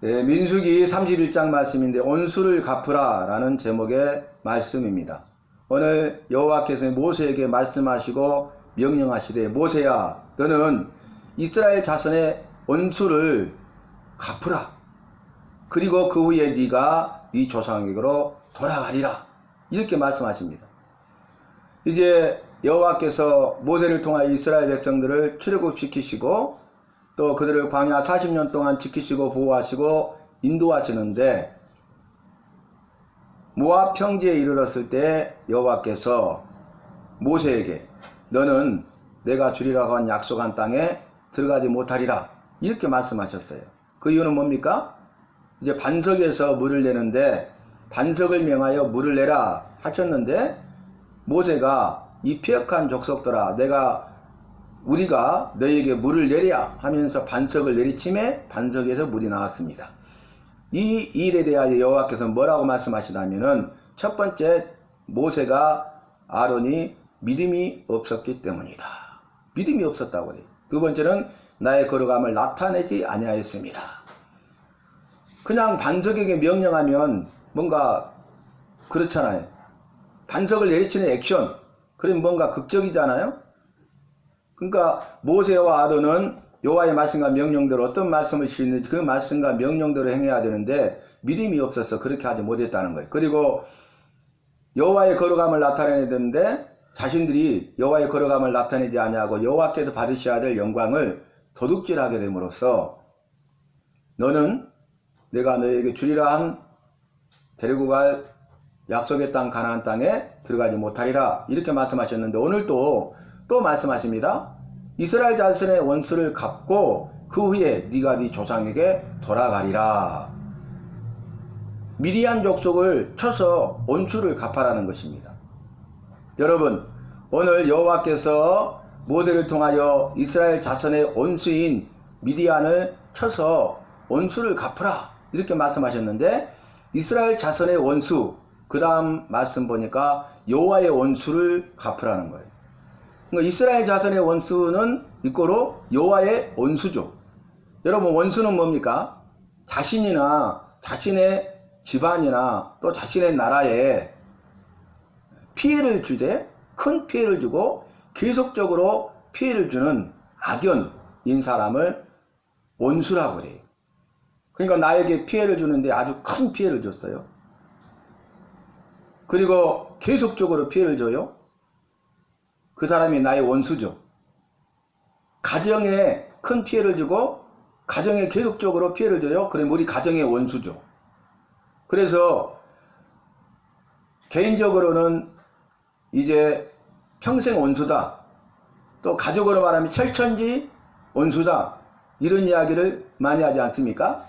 민수기 31장 말씀인데 온수를 갚으라 라는 제목의 말씀입니다. 오늘 여호와께서 모세에게 말씀하시고 명령하시되 모세야 너는 이스라엘 자손의 온수를 갚으라. 그리고 그 후에 네가 네 조상에게로 돌아가리라. 이렇게 말씀하십니다. 이제 여호와께서 모세를 통하여 이스라엘 백성들을 출애굽시키시고 또 그들을 광야 40년 동안 지키시고 보호하시고 인도하시는데 모압 평지에 이르렀을 때 여호와께서 모세에게 너는 내가 주리라고 한 약속한 땅에 들어가지 못하리라 이렇게 말씀하셨어요. 그 이유는 뭡니까? 이제 반석에서 물을 내는데 반석을 명하여 물을 내라 하셨는데 모세가 이 패역한 족속들아 우리가 너에게 물을 내랴 하면서 반석을 내리침에 반석에서 물이 나왔습니다. 이 일에 대하여 여호와께서 뭐라고 말씀하시냐면은 첫 번째 모세가 아론이 믿음이 없었기 때문이다. 믿음이 없었다고 그래요. 두 번째는 나의 거룩함을 나타내지 아니하였습니다. 그냥 반석에게 명령하면 뭔가 그렇잖아요. 반석을 내리치는 액션 그럼 뭔가 극적이잖아요. 그러니까 모세와 아론은 여호와의 말씀과 명령대로 어떤 말씀을 주시는지 그 말씀과 명령대로 행해야 되는데 믿음이 없어서 그렇게 하지 못했다는 거예요. 그리고 여호와의 거룩함을 나타내야 되는데 자신들이 여호와의 거룩함을 나타내지 아니하고 여호와께서 받으셔야 될 영광을 도둑질하게 됨으로써 너는 내가 너에게 주리라 한 데리고 갈 약속의 땅 가나안 땅에 들어가지 못하리라 이렇게 말씀하셨는데 오늘 또 말씀하십니다. 이스라엘 자손의 원수를 갚고 그 후에 네가 네 조상에게 돌아가리라. 미디안 족속을 쳐서 원수를 갚아라는 것입니다. 여러분 오늘 여호와께서 모세를 통하여 이스라엘 자손의 원수인 미디안을 쳐서 원수를 갚으라 이렇게 말씀하셨는데 이스라엘 자손의 원수 그 다음 말씀 보니까 여호와의 원수를 갚으라는 거예요. 그러니까 이스라엘 자손의 원수는 이꼬로 여호와의 원수죠. 여러분 원수는 뭡니까? 자신이나 자신의 집안이나 또 자신의 나라에 피해를 주되 큰 피해를 주고 계속적으로 피해를 주는 악연인 사람을 원수라고 그래요. 그러니까 나에게 피해를 주는데 아주 큰 피해를 줬어요. 그리고 계속적으로 피해를 줘요. 그 사람이 나의 원수죠. 가정에 큰 피해를 주고 가정에 계속적으로 피해를 줘요. 그럼 우리 가정의 원수죠. 그래서 개인적으로는 이제 평생 원수다. 또 가족으로 말하면 철천지 원수다. 이런 이야기를 많이 하지 않습니까?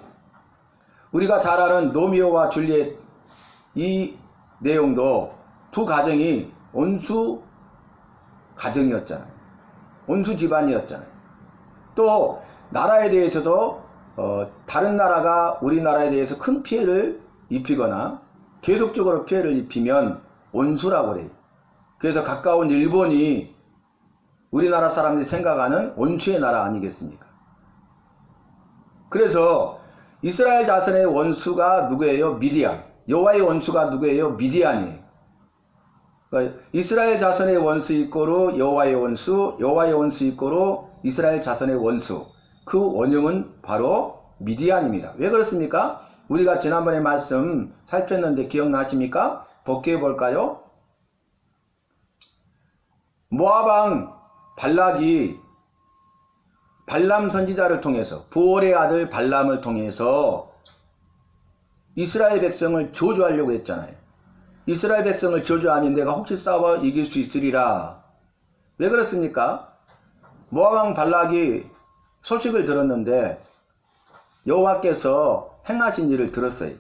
우리가 잘 아는 로미오와 줄리엣 이 내용도 두 가정이 원수 가정이었잖아요. 원수 집안이었잖아요. 또 나라에 대해서도 다른 나라가 우리나라에 대해서 큰 피해를 입히거나 계속적으로 피해를 입히면 원수라고 그래요. 그래서 가까운 일본이 우리나라 사람들이 생각하는 원수의 나라 아니겠습니까? 그래서 이스라엘 자손의 원수가 누구예요? 미디안. 여호와의 원수가 누구예요? 미디안이에요. 그러니까 이스라엘 자손의 원수 이꼬로 여호와의 원수, 여호와의 원수 이꼬로 이스라엘 자손의 원수. 그 원흉은 바로 미디안입니다. 왜 그렇습니까? 우리가 지난번에 말씀 살폈는데 기억나십니까? 복귀해 볼까요? 모압 왕 발락이 발람 선지자를 통해서 부올의 아들 발람을 통해서 이스라엘 백성을 저주하려고 했잖아요. 이스라엘 백성을 저주하면 내가 혹시 싸워 이길 수 있으리라. 왜 그렇습니까? 모압 왕 발락이 소식을 들었는데 여호와께서 행하신 일을 들었어요.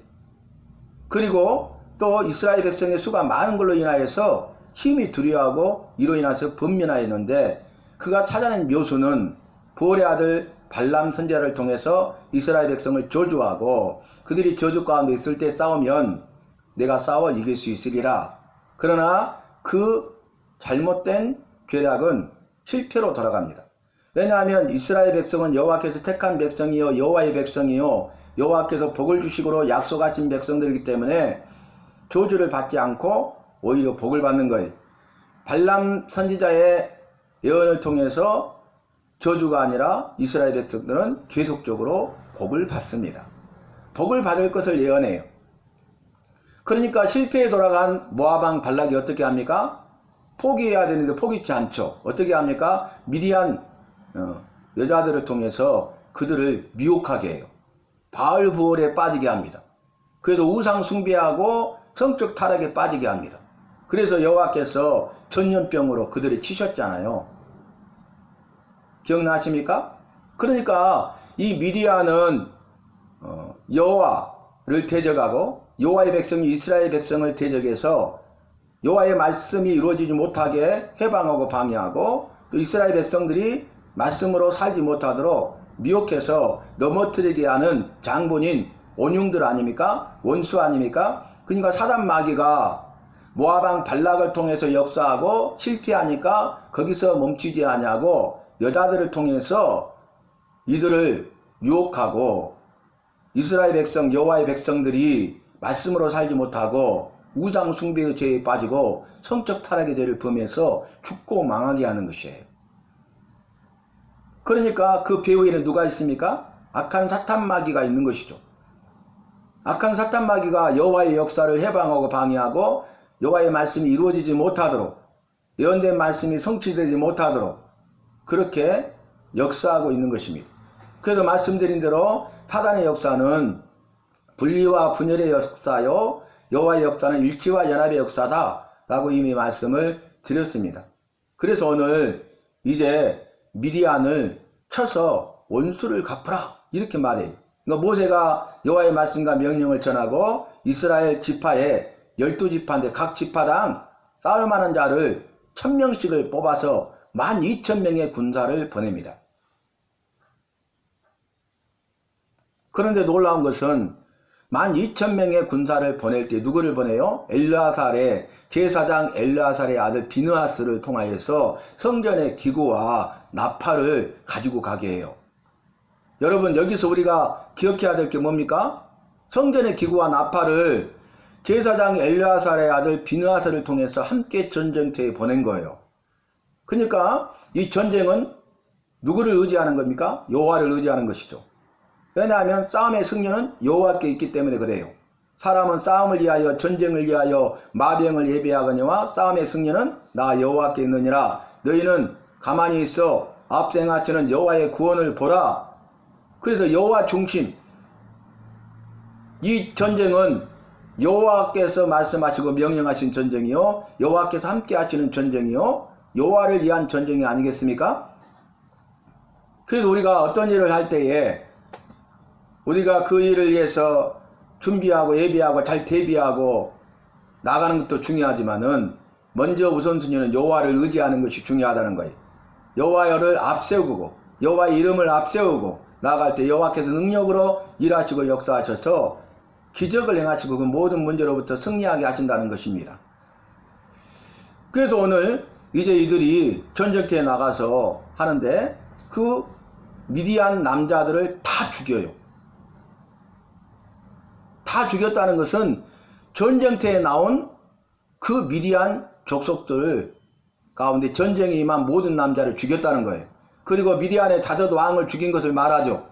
그리고 또 이스라엘 백성의 수가 많은 걸로 인하여서 심히 두려워하고 이로 인해서 번민하였는데 그가 찾아낸 묘수는 부올의 아들 발람 선지자를 통해서 이스라엘 백성을 저주하고 그들이 저주 가운데 있을 때 싸우면 내가 싸워 이길 수 있으리라. 그러나 그 잘못된 계략은 실패로 돌아갑니다. 왜냐하면 이스라엘 백성은 여호와께서 택한 백성이요 여호와의 백성이요 여호와께서 복을 주시고로 약속하신 백성들이기 때문에 저주를 받지 않고 오히려 복을 받는 거예요. 발람 선지자의 예언을 통해서 저주가 아니라 이스라엘 백성들은 계속적으로 복을 받습니다. 복을 받을 것을 예언해요. 그러니까 실패에 돌아간 모압 왕 발락이 어떻게 합니까? 포기해야 되는데 포기치 않죠. 어떻게 합니까? 미디안 여자들을 통해서 그들을 미혹하게 해요. 바알 부월에 빠지게 합니다. 그래서 우상 숭배하고 성적 타락에 빠지게 합니다. 그래서 여호와께서 전염병으로 그들을 치셨잖아요. 기억나십니까? 그러니까 이 미디안은 여호와를 대적하고 여호와의 백성이 이스라엘 백성을 대적해서 여호와의 말씀이 이루어지지 못하게 해방하고 방해하고 또 이스라엘 백성들이 말씀으로 살지 못하도록 미혹해서 넘어뜨리게 하는 장본인 원흉들 아닙니까? 원수 아닙니까? 그러니까 사단 마귀가 모압 왕 발락을 통해서 역사하고 실패하니까 거기서 멈추지 않냐고 여자들을 통해서 이들을 유혹하고 이스라엘 백성 여호와의 백성들이 말씀으로 살지 못하고 우상 숭배의 죄에 빠지고 성적 타락의 죄를 범해서 죽고 망하게 하는 것이에요. 그러니까 그 배후에는 누가 있습니까? 악한 사탄 마귀가 있는 것이죠. 악한 사탄 마귀가 여호와의 역사를 해방하고 방해하고 여호와의 말씀이 이루어지지 못하도록 예언된 말씀이 성취되지 못하도록 그렇게 역사하고 있는 것입니다. 그래서 말씀드린 대로 사단의 역사는 분리와 분열의 역사요 여호와의 역사는 일치와 연합의 역사다 라고 이미 말씀을 드렸습니다. 그래서 오늘 이제 미디안을 쳐서 원수를 갚으라 이렇게 말해요. 그러니까 모세가 여호와의 말씀과 명령을 전하고 이스라엘 지파에 12지파인데 각 지파당 싸울 만한 자를 1000명씩을 뽑아서 12,000명의 군사를 보냅니다. 그런데 놀라운 것은 12,000명의 군사를 보낼 때 누구를 보내요? 엘르아살의 제사장 엘르아살의 아들 비느하스를 통하여서 성전의 기구와 나팔을 가지고 가게 해요. 여러분 여기서 우리가 기억해야 될 게 뭡니까? 성전의 기구와 나팔을 제사장 엘르아살의 아들 비느하스를 통해서 함께 전쟁터에 보낸 거예요. 그러니까 이 전쟁은 누구를 의지하는 겁니까? 여호와를 의지하는 것이죠. 왜냐하면 싸움의 승리는 여호와께 있기 때문에 그래요. 사람은 싸움을 위하여 전쟁을 위하여 마병을 예비하거니와 싸움의 승리는 나 여호와께 있느니라. 너희는 가만히 있어 앞생하시는 여호와의 구원을 보라. 그래서 여호와 중심, 이 전쟁은 여호와께서 말씀하시고 명령하신 전쟁이요 여호와께서 함께 하시는 전쟁이요 여호와를 위한 전쟁이 아니겠습니까? 그래서 우리가 어떤 일을 할 때에 우리가 그 일을 위해서 준비하고 예비하고 잘 대비하고 나가는 것도 중요하지만은 먼저 우선순위는 여호와를 의지하는 것이 중요하다는 거예요. 여호와를 앞세우고 여호와의 이름을 앞세우고 나아갈 때 여호와께서 능력으로 일하시고 역사하셔서 기적을 행하시고 그 모든 문제로부터 승리하게 하신다는 것입니다. 그래서 오늘 이제 이들이 전쟁터에 나가서 하는데 그 미디안 남자들을 다 죽여요. 다 죽였다는 것은 전쟁터에 나온 그 미디안 족속들 가운데 전쟁에 임한 모든 남자를 죽였다는 거예요. 그리고 미디안의 5 왕을 죽인 것을 말하죠.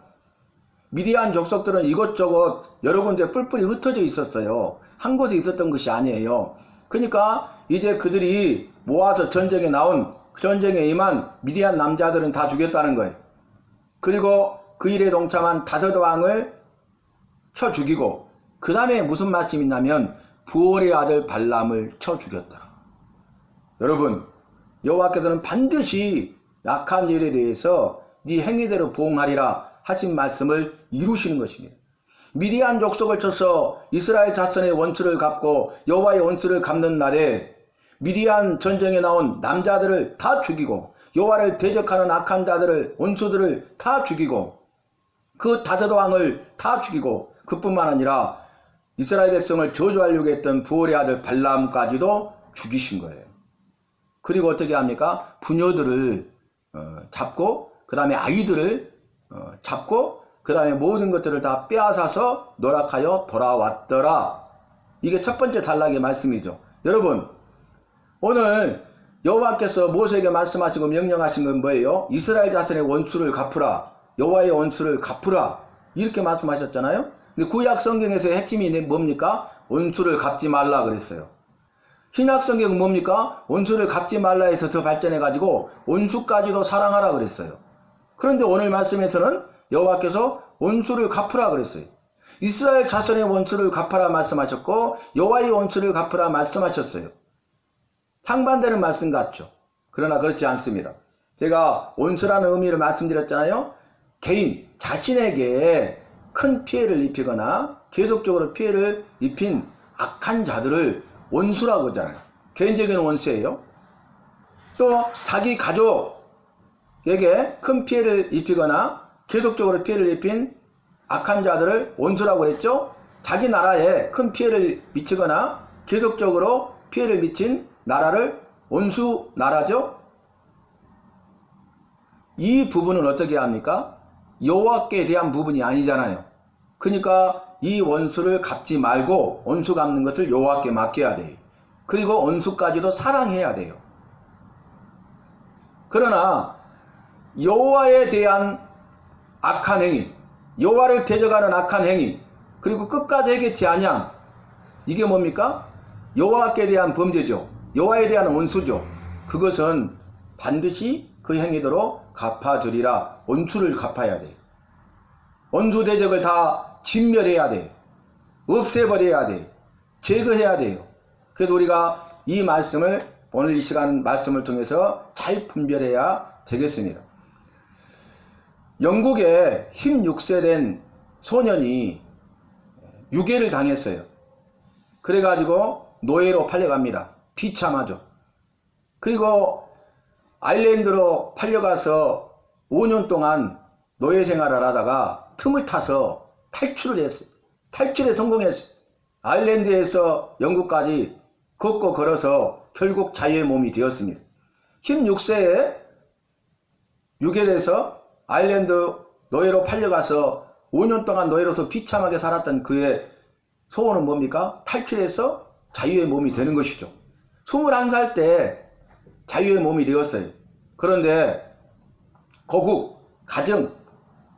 미디안 족속들은 이것저것 여러 군데 뿔뿔이 흩어져 있었어요. 한 곳에 있었던 것이 아니에요. 그러니까 이제 그들이 모아서 전쟁에 나온 전쟁에 임한 미디안 남자들은 다 죽였다는 거예요. 그리고 그 일에 동참한 5 왕을 쳐 죽이고 그 다음에 무슨 말씀이 있냐면 부올의 아들 발람을 쳐 죽였다. 여러분 여호와께서는 반드시 약한 일에 대해서 네 행위대로 보응하리라 하신 말씀을 이루시는 것입니다. 미디안 족속을 쳐서 이스라엘 자손의 원수를 갚고 여호와의 원수를 갚는 날에 미디안 전쟁에 나온 남자들을 다 죽이고 여호와를 대적하는 악한 자들을 원수들을 다 죽이고 그 5 왕을 다 죽이고 그뿐만 아니라 이스라엘 백성을 저주하려고 했던 부올의 아들 발람까지도 죽이신 거예요. 그리고 어떻게 합니까? 부녀들을 잡고 그 다음에 아이들을 잡고 그 다음에 모든 것들을 다 빼앗아서 노력하여 돌아왔더라. 이게 첫 번째 단락의 말씀이죠. 여러분, 오늘 여호와께서 모세에게 말씀하시고 명령하신 건 뭐예요? 이스라엘 자손의 원수를 갚으라. 여호와의 원수를 갚으라. 이렇게 말씀하셨잖아요. 근데 구약 성경에서의 핵심이 뭡니까? 원수를 갚지 말라 그랬어요. 신약 성경은 뭡니까? 원수를 갚지 말라 해서 더 발전해가지고 원수까지도 사랑하라 그랬어요. 그런데 오늘 말씀에서는 여호와께서 원수를 갚으라 그랬어요. 이스라엘 자손의 원수를 갚아라 말씀하셨고 여호와의 원수를 갚으라 말씀하셨어요. 상반되는 말씀 같죠. 그러나 그렇지 않습니다. 제가 원수라는 의미를 말씀드렸잖아요. 개인 자신에게 큰 피해를 입히거나 계속적으로 피해를 입힌 악한 자들을 원수라고 하잖아요. 개인적인 원수예요. 또 자기 가족에게 큰 피해를 입히거나 계속적으로 피해를 입힌 악한 자들을 원수라고 그랬죠. 자기 나라에 큰 피해를 미치거나 계속적으로 피해를 미친 나라를 원수 나라죠. 이 부분은 어떻게 합니까? 여호와께 대한 부분이 아니잖아요. 그러니까 이 원수를 갚지 말고 원수 갚는 것을 여호와께 맡겨야 돼요. 그리고 원수까지도 사랑해야 돼요. 그러나 여호와에 대한 악한 행위, 여호와를 대적하는 악한 행위, 그리고 끝까지 해결치 아니함, 이게 뭡니까? 여호와께 대한 범죄죠. 여호와에 대한 원수죠. 그것은 반드시 그 행위대로 갚아주리라. 원수를 갚아야 돼요. 원수 대적을 다 진멸해야 돼요. 없애버려야 돼요. 제거해야 돼요. 그래서 우리가 이 말씀을 오늘 이 시간 말씀을 통해서 잘 분별해야 되겠습니다. 영국에 16세 된 소년이 유괴를 당했어요. 그래가지고 노예로 팔려갑니다. 비참하죠. 그리고 아일랜드로 팔려가서 5년 동안 노예 생활을 하다가 틈을 타서 탈출을 했어요. 탈출에 성공했어요. 아일랜드에서 영국까지 걷고 걸어서 결국 자유의 몸이 되었습니다. 16세에 유괴돼서 아일랜드 노예로 팔려가서 5년 동안 노예로서 비참하게 살았던 그의 소원은 뭡니까? 탈출해서 자유의 몸이 되는 것이죠. 21살 때 자유의 몸이 되었어요. 그런데 거국, 가정,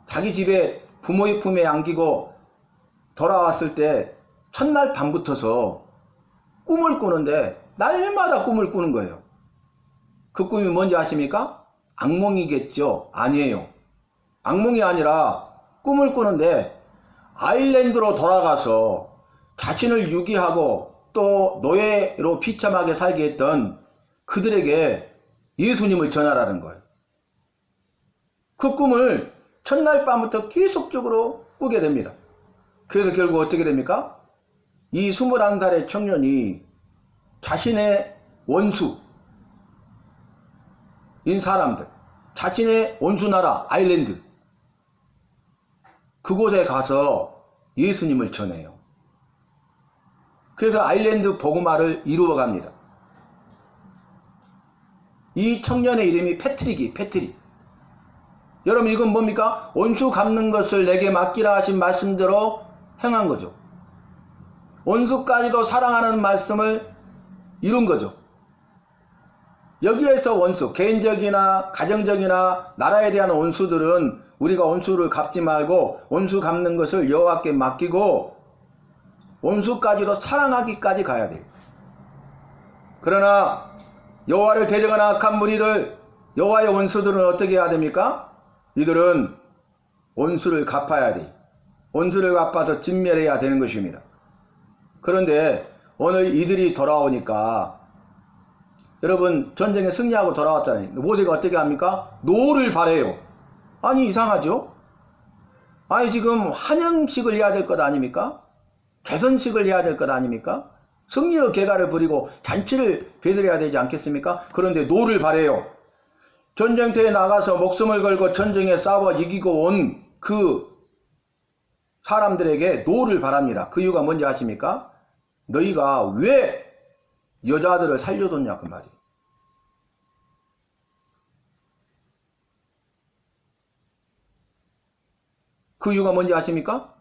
자기 집에 부모의 품에 안기고 돌아왔을 때 첫날 밤부터서 꿈을 꾸는데 날마다 꿈을 꾸는 거예요. 그 꿈이 뭔지 아십니까? 악몽이겠죠? 아니에요. 악몽이 아니라 꿈을 꾸는데 아일랜드로 돌아가서 자신을 유기하고 또 노예로 비참하게 살게 했던 그들에게 예수님을 전하라는 거예요. 그 꿈을 첫날 밤부터 계속적으로 꾸게 됩니다. 그래서 결국 어떻게 됩니까? 이 21살의 청년이 자신의 원수인 사람들, 자신의 원수나라 아일랜드, 그곳에 가서 예수님을 전해요. 그래서 아일랜드 복음화를 이루어갑니다. 이 청년의 이름이 패트릭. 여러분, 이건 뭡니까? 원수 갚는 것을 내게 맡기라 하신 말씀대로 행한 거죠. 원수까지도 사랑하는 말씀을 이룬 거죠. 여기에서 원수, 개인적이나 가정적이나 나라에 대한 원수들은 우리가 원수를 갚지 말고 원수 갚는 것을 여호와께 맡기고 원수까지도 사랑하기까지 가야 돼요. 그러나 여호와를 대적하는 악한 무리들, 여호와의 원수들은 어떻게 해야 됩니까? 이들은 원수를 갚아야 돼. 원수를 갚아서 진멸해야 되는 것입니다. 그런데 오늘 이들이 돌아오니까 여러분, 전쟁에 승리하고 돌아왔잖아요. 모세가 어떻게 합니까? 노를 바래요. 아니, 이상하죠? 아니, 지금 환영식을 해야 될 것 아닙니까? 개선식을 해야 될 것 아닙니까? 승리의 개가를 부리고 잔치를 베들어야 되지 않겠습니까? 그런데 노를 바래요. 전쟁터에 나가서 목숨을 걸고 전쟁에 싸워 이기고 온 그 사람들에게 노를 바랍니다. 그 이유가 뭔지 아십니까? 너희가 왜 여자들을 살려뒀냐 그 말이에요. 그 이유가 뭔지 아십니까?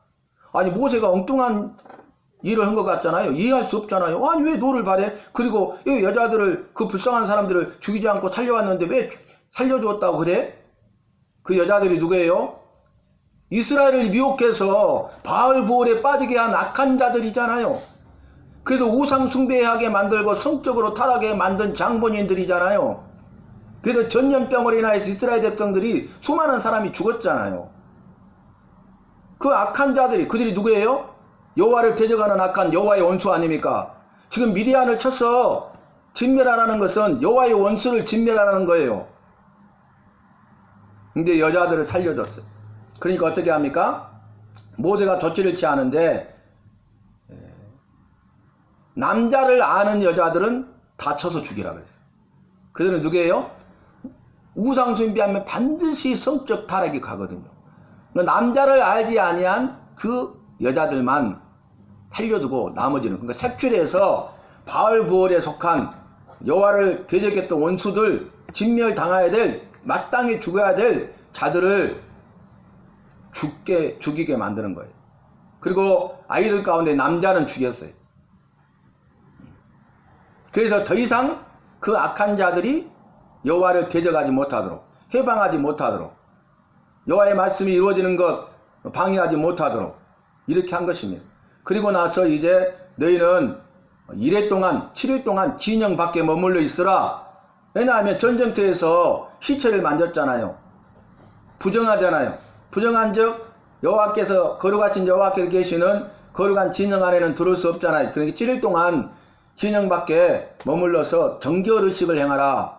아니 모세가 엉뚱한 일을 한 것 같잖아요. 이해할 수 없잖아요. 아니 왜 노를 바래? 그리고 이 여자들을, 그 불쌍한 사람들을 죽이지 않고 살려왔는데 왜 살려주었다고 그래? 그 여자들이 누구예요? 이스라엘을 미혹해서 바알보올에 빠지게 한 악한 자들이잖아요. 그래서 우상 숭배하게 만들고 성적으로 타락하게 만든 장본인들이잖아요. 그래서 전염병으로 인하여서 이스라엘 백성들이 수많은 사람이 죽었잖아요. 그 악한 자들이, 그들이 누구예요? 여호와를 대적하는 악한 여호와의 원수 아닙니까? 지금 미디안을 쳐서 진멸하라는 것은 여호와의 원수를 진멸하라는 거예요. 근데 여자들을 살려줬어요. 그러니까 어떻게 합니까? 모세가 조치를 취하는데 남자를 아는 여자들은 다 쳐서 죽이라 그랬어요. 그들은 누구예요? 우상 숭배하면 반드시 성적 타락이 가거든요. 남자를 알지 아니한 그 여자들만 살려두고 나머지는, 그러니까 색출해서 바알부올에 속한 여호와를 대적했던 원수들, 진멸당해야 될, 마땅히 죽어야 될 자들을 죽이게 만드는 거예요. 그리고 아이들 가운데 남자는 죽였어요. 그래서 더 이상 그 악한 자들이 여호와를 대적하지 못하도록, 해방하지 못하도록, 여호와의 말씀이 이루어지는 것 방해하지 못하도록 이렇게 한 것입니다. 그리고 나서 이제 너희는 1회 동안, 7일 동안 진영 밖에 머물러 있으라. 왜냐하면 전쟁터에서 시체를 만졌잖아요. 부정하잖아요. 부정한 즉 여호와께서, 거룩하신 여호와께서 계시는 거룩한 진영 안에는 들어올 수 없잖아요. 그러니까 7일 동안 진영 밖에 머물러서 정결의식을 행하라.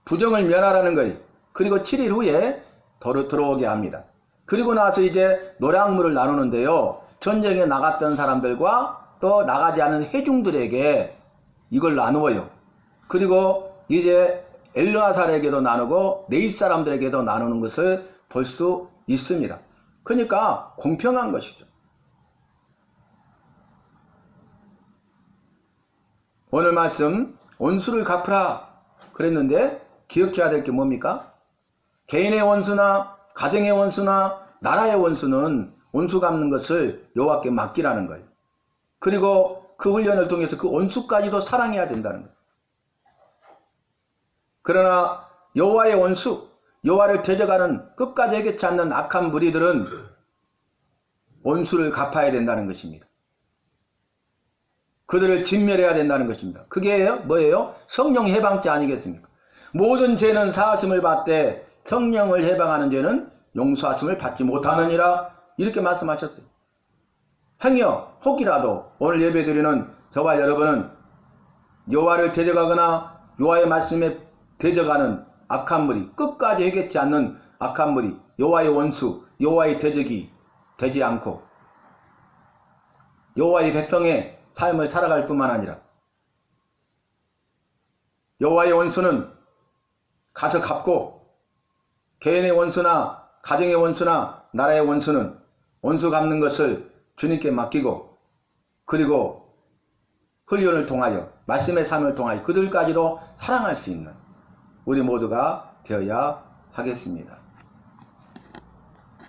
부정을 면하라는 거예요. 그리고 7일 후에 들어오게 합니다. 그리고 나서 이제 노량물을 나누는데요. 전쟁에 나갔던 사람들과 또 나가지 않은 회중들에게 이걸 나누어요. 그리고 이제 엘르아살에게도 나누고 네잇 사람들에게도 나누는 것을 볼 수 있습니다. 그러니까 공평한 것이죠. 오늘 말씀 원수를 갚으라 그랬는데 기억해야 될 게 뭡니까? 개인의 원수나 가정의 원수나 나라의 원수는 원수 갚는 것을 여호와께 맡기라는 거예요. 그리고 그 훈련을 통해서 그 원수까지도 사랑해야 된다는 거예요. 그러나 여호와의 원수, 여호와를 대적하는, 끝까지 해결치 않는 악한 무리들은 원수를 갚아야 된다는 것입니다. 그들을 진멸해야 된다는 것입니다. 그게 뭐예요? 성령 해방죄 아니겠습니까? 모든 죄는 사하심을 받되 성령을 해방하는 죄는 용서하심을 받지 못하느니라, 이렇게 말씀하셨어요. 행여 혹이라도 오늘 예배드리는 저와 여러분은 여호와를 대적하거나 여호와의 말씀에 대적하는 악한 무리, 끝까지 해결치 않는 악한 무리, 여호와의 원수, 여호와의 대적이 되지 않고 여호와의 백성의 삶을 살아갈 뿐만 아니라 여호와의 원수는 가서 갚고, 개인의 원수나 가정의 원수나 나라의 원수는 원수 갚는 것을 주님께 맡기고, 그리고 훈련을 통하여 말씀의 삶을 통하여 그들까지도 사랑할 수 있는 우리 모두가 되어야 하겠습니다.